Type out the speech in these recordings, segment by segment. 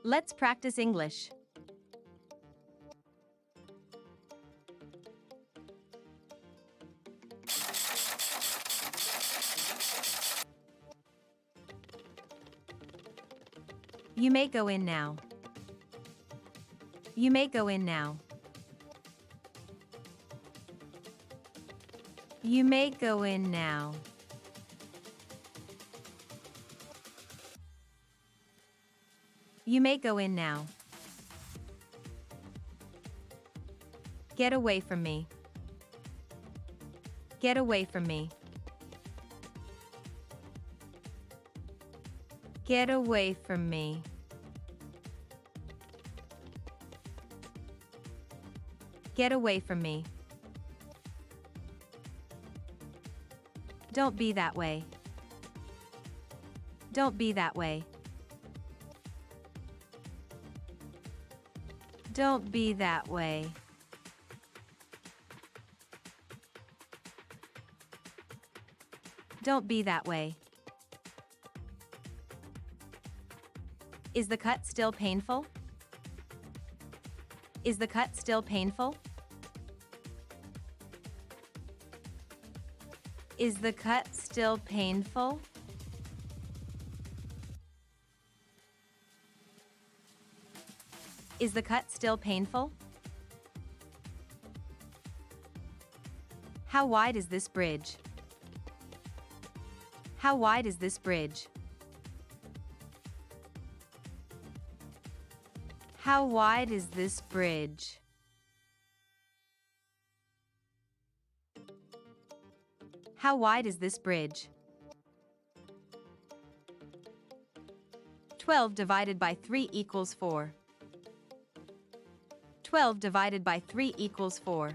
Let's practice English. You may go in now. You may go in now. You may go in now. You may go in now. Get away from me. Get away from me. Get away from me. Get away from me. Don't be that way. Don't be that way. Don't be that way. Don't be that way. Is the cut still painful? Is the cut still painful? Is the cut still painful? Is the cut still painful? How wide is this bridge? How wide is this bridge? How wide is this bridge? How wide is this bridge? 12 divided by 3 equals 4. 12 divided by 3 equals 4.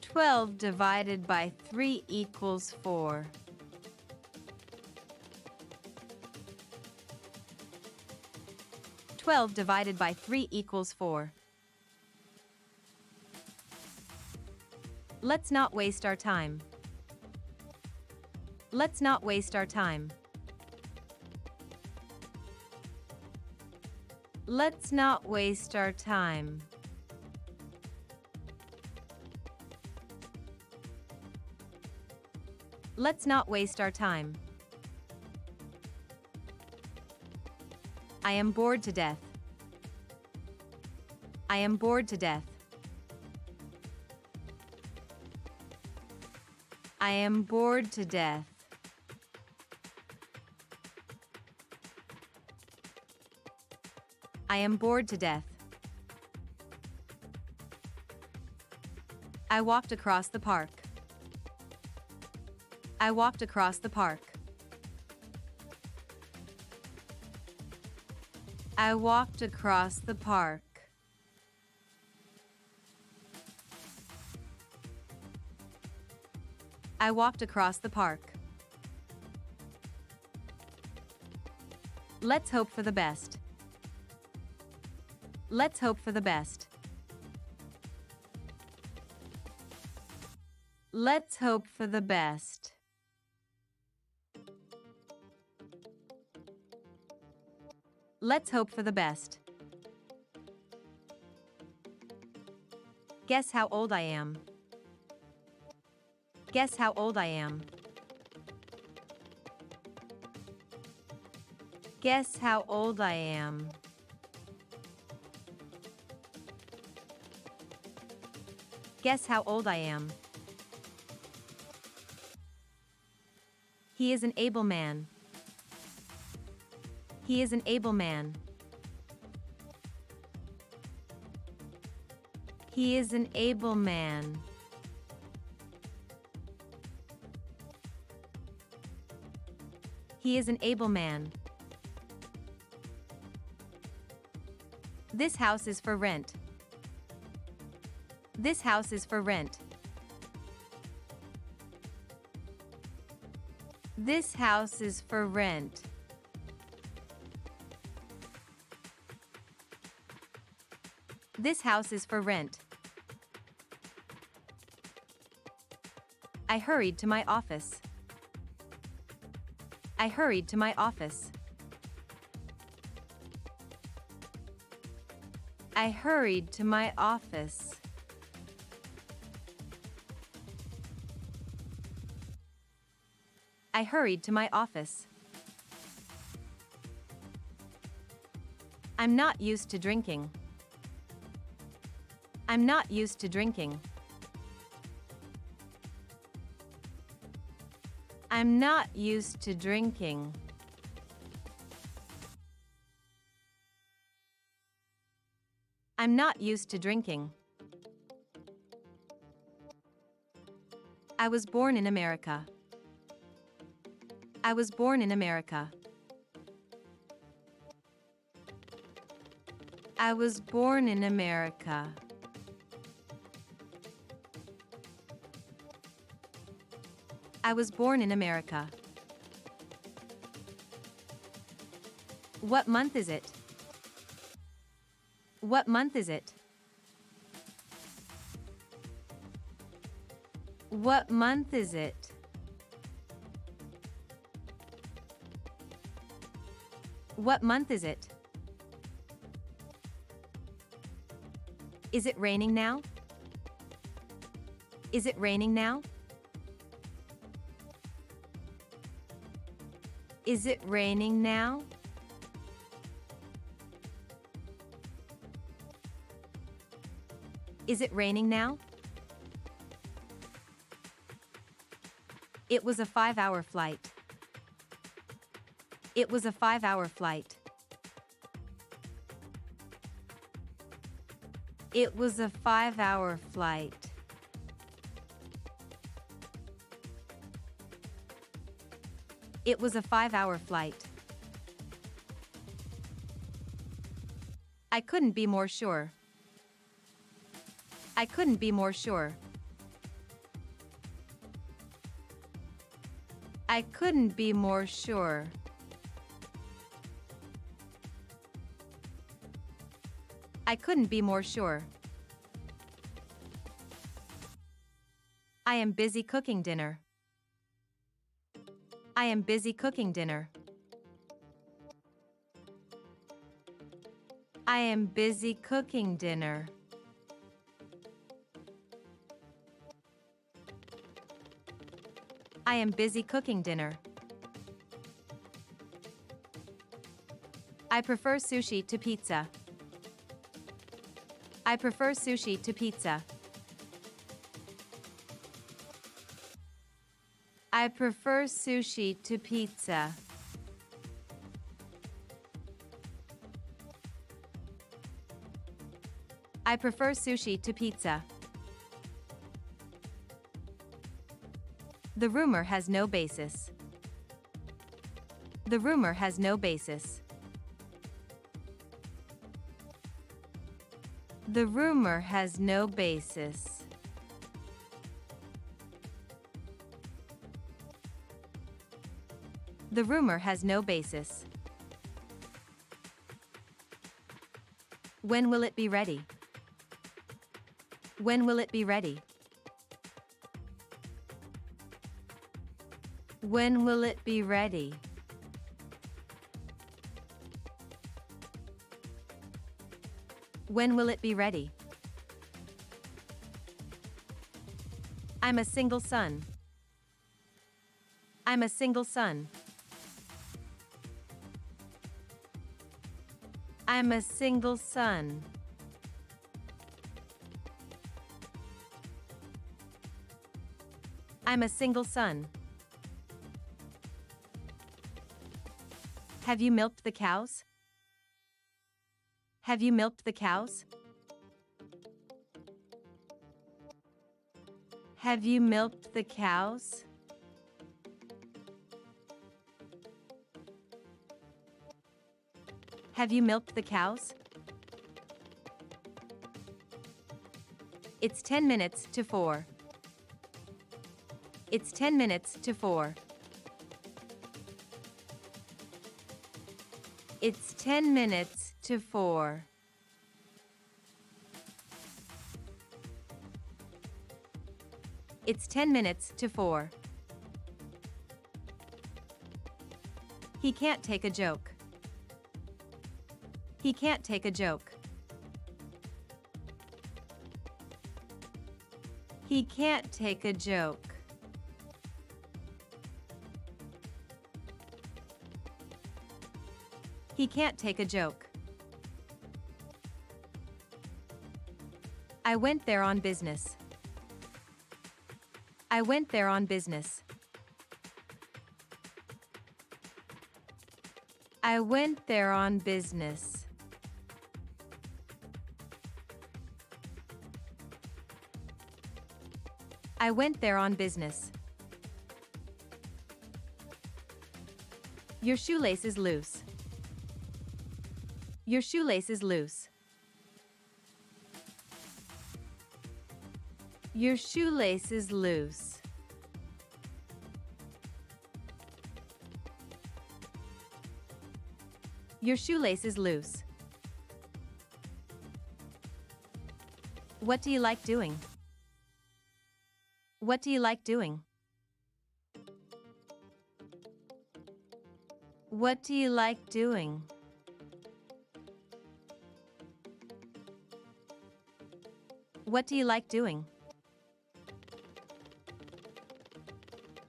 12 divided by 3 equals 4. 12 divided by 3 equals 4. Let's not waste our time. Let's not waste our time. Let's not waste our time. Let's not waste our time. I am bored to death. I am bored to death. I am bored to death. I am bored to death. I walked across the park. I walked across the park. I walked across the park. I walked across the park. Let's hope for the best. Let's hope for the best. Let's hope for the best. Let's hope for the best. Guess how old I am. Guess how old I am. Guess how old I am. Guess how old I am. He is an able man. He is an able man. He is an able man. He is an able man. This house is for rent. This house is for rent. This house is for rent. This house is for rent. I hurried to my office. I hurried to my office. I hurried to my office. I hurried to my office. I'm not used to drinking. I'm not used to drinking. I'm not used to drinking. I'm not used to drinking. I was born in America. I was born in America. I was born in America. I was born in America. What month is it? What month is it? What month is it? What month is it? Is it raining now? Is it raining now? Is it raining now? Is it raining now? It was a 5-hour flight. It was a 5-hour flight. It was a 5-hour flight. It was a 5-hour flight. I couldn't be more sure. I couldn't be more sure. I couldn't be more sure. I couldn't be more sure. I am busy cooking dinner. I am busy cooking dinner. I am busy cooking dinner. I am busy cooking dinner. I prefer sushi to pizza. I prefer sushi to pizza. I prefer sushi to pizza. I prefer sushi to pizza. The rumor has no basis. The rumor has no basis. The rumor has no basis. The rumor has no basis. When will it be ready? When will it be ready? When will it be ready? When will it be ready? I'm a single son. I'm a single son. I'm a single son. I'm a single son. Have you milked the cows? Have you milked the cows? Have you milked the cows? Have you milked the cows? It's 10 minutes to 4. It's 10 minutes to 4. It's 10 minutes to 4. It's 10 minutes to 4. He can't take a joke. He can't take a joke. He can't take a joke. He can't take a joke. I went there on business. I went there on business. I went there on business. I went there on business. Your shoelace is loose. Your shoelace is loose. Your shoelace is loose. Your shoelace is loose. What do you like doing? What do you like doing? What do you like doing? What do you like doing?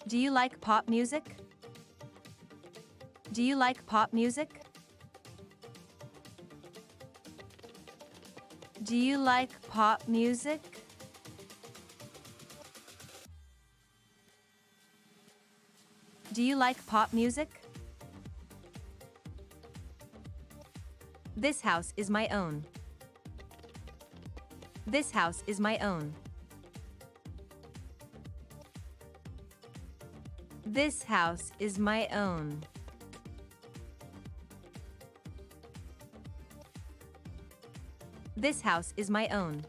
Do you like pop music? Do you like pop music? Do you like pop music? Do you like pop music? This house is my own. This house is my own. This house is my own. This house is my own.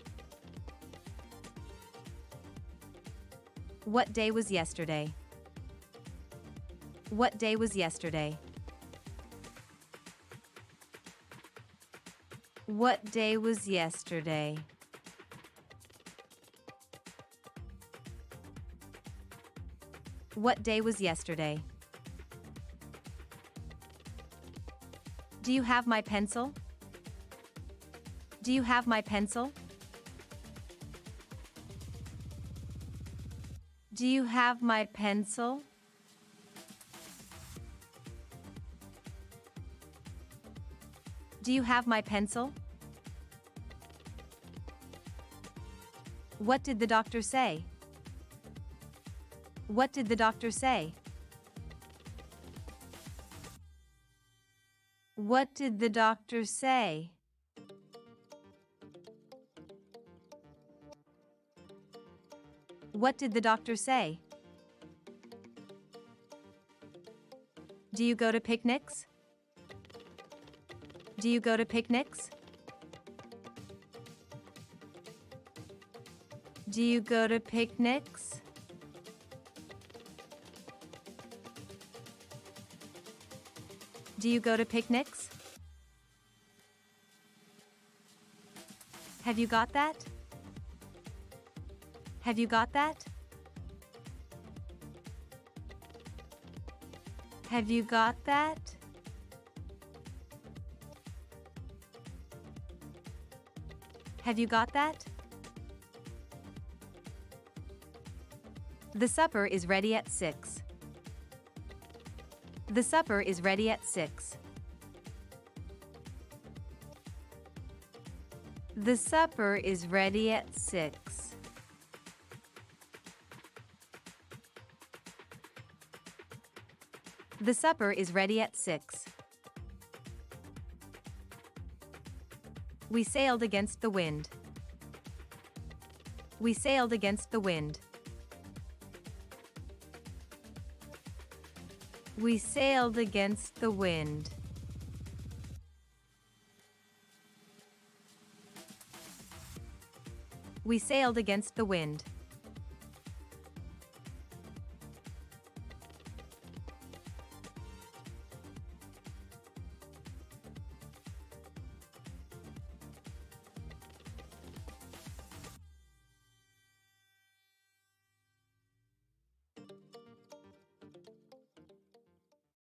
What day was yesterday? What day was yesterday? What day was yesterday? What day was yesterday? Do you have my pencil? Do you have my pencil? Do you have my pencil? Do you have my pencil? What did the doctor say? What did the doctor say? What did the doctor say? What did the doctor say? Do you go to picnics? Do you go to picnics? Do you go to picnics? Do you go to picnics? Have you got that? Have you got that? Have you got that? Have you got that? The supper is ready at 6. The supper is ready at 6. The supper is ready at 6. The supper is ready at 6. We sailed against the wind. We sailed against the wind. We sailed against the wind. We sailed against the wind.